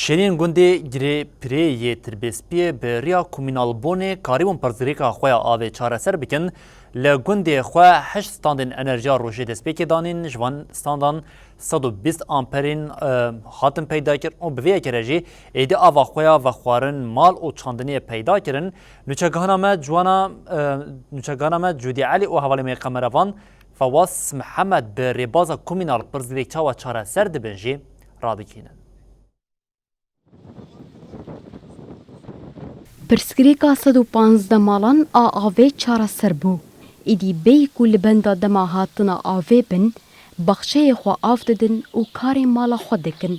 شنین گنده گری پری تربیسپی به ریا کومینال بونه کاریون پرزریکا خویا آوه چاره سر بکن لگنده خواه 8 ستاندن انرژیا روشی دسپیک دانین جوان ستاندان 120 آمپرین خاتم پیدا کرد و بویه کرجی ایده آوه خویا و خوارن مال و چاندنی پیدا کرن نوچگانم جودی علی و حوالی می قمروان فواس محمد به ریبازا کومینال پرزریکا و چاره سر دبنجی را بکینن. پرسکریکا 115 مالان آوه چاره سر بو. ایدی بی کل بندا دما هاتنا آوه بن بخشه خوا آف ددن و کاری مالا خود دکن.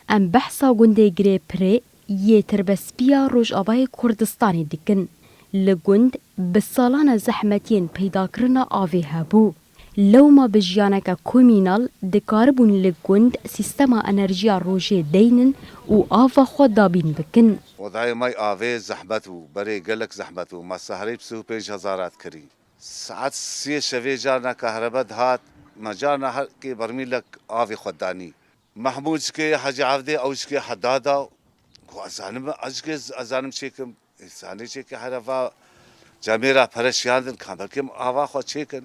ام بحثا گنده گره پره یه تربسپیا روش آوه کردستانی دکن. لگند بسالان زحمتین پیدا کرنا آوه هبو. لو ما بجیانکا کومینال دکاربون لگند سیستما انرژیا روشه دینن و آوه خود دابین بکن. وضعي ماي آوه زحمته بري قلق زحمته ما سهري بسو بيج هزارات كري ساعات سي شوي جارنا كهرباء هات ما جارنا كي برميلك آوه خداني محمود كي حاجة عفدي أو كي حدادا وأزانم أجكي أزانم شيكم إنساني شيكي حرفا جميرا پرشياندن كاملكم آوه خود شيكن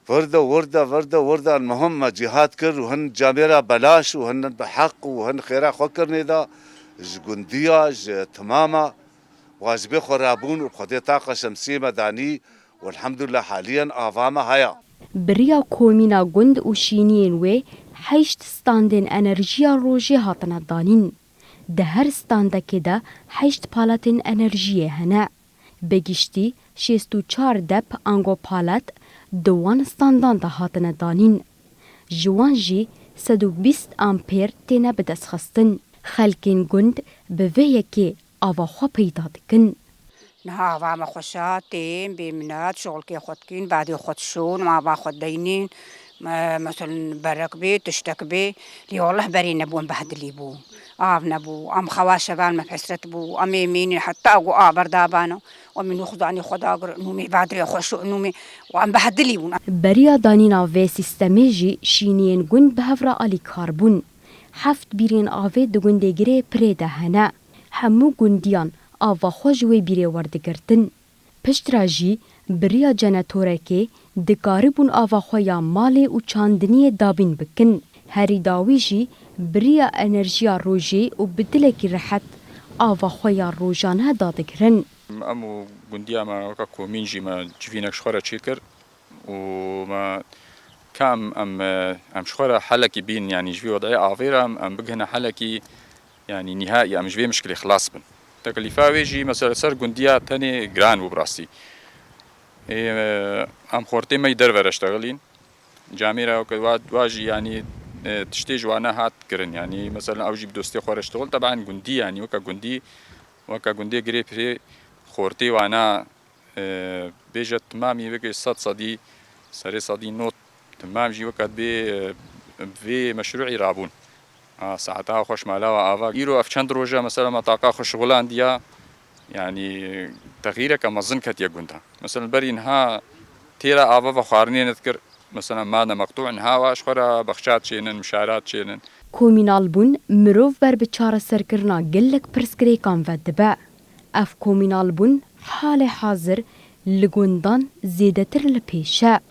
ورده المهم جهاد كر وهن جميرا بلاش وهن بحق وهن خيرا خوكر ندا جندية تماما واجبي خرابون وبخدي طاقة شمسية مداني والحمد لله حاليا آفاما هيا بريا كومينا گند و شينين و 8 ستاندن انرژیا روژه هاتنا دانين. ده هر ستانده که ده 8 پالاتن انرژیه هنه. بگشتی 64 دپ انگو پالات دوان ستاندان ده هاتنا دانين. جوان جي 120 امپیر تینا بدست خستن. خلکین گند به یکی آواخوا پیدا دکن. نه آوا ما خوشاتیم بیمنات شغل که خود کین بعدی خودشون ما با خود دینین مثلا برک بی تشتک بی لی والله بری نبون بهدلی بو آب نبو ام خواشبان مفسرت بو ام يمين حتى اقو آبر دابانو ومن خداني خداقر نومي بعدري خوشو نومي وام بهدلی بون بریا دانینا و سیستمی جی شینین گند به هفرا آلی کاربون. 7 بیرین آوه دو گنده گره پریده هنه. همو گندیان آوه خوشوی بیره وردگرتن. پشت راجی بریا جنتوره که دکاری بون آوه خویا مالی و چاندنی دابین بکن. هری داوی جی بریا انرژیا روژی و بدلکی رحت آوه خویا روژانه دادگرن. امو گندیا ما وکا کومین جی ما جوینک شخوره چی کر و ما كام ام شخورة حلقي بين يعني جوي وضعي آفيرا ام بقهنا حلقي يعني نهائي ام جوي مشكلة خلاص بن تكلفة ويجي مثلا سر قندية تاني جران وبراسي ام خورتي ما يدرور اشتغلين جاميرا وكواد واجي يعني تشتي جوانا هات كرن يعني مثلا اوجي بدوستي خور اشتغل طبعا قندي يعني وكا قندي قريب في خورتي وانا بيجت تمامي بقي صدي سري صدي نوت تمام جي وقت في مشروعي رابون ساعتها خوش مالا وآفاق إيرو أفشان دروجة مثلا ما طاقة خوش شغلان ديا يعني تغييرك مظن كت يقونها مثلا بري إنها تيرا آفا وخارني نذكر مثلا مانا مقطوع إنها واش خورا بخشات شينن مشارات شينن کومینال بون مروف بر بچاره سرکرنا گلک پرسکریکان و دبا. اف کومینال بون حال حاضر لگوندان زیدتر لپیشه.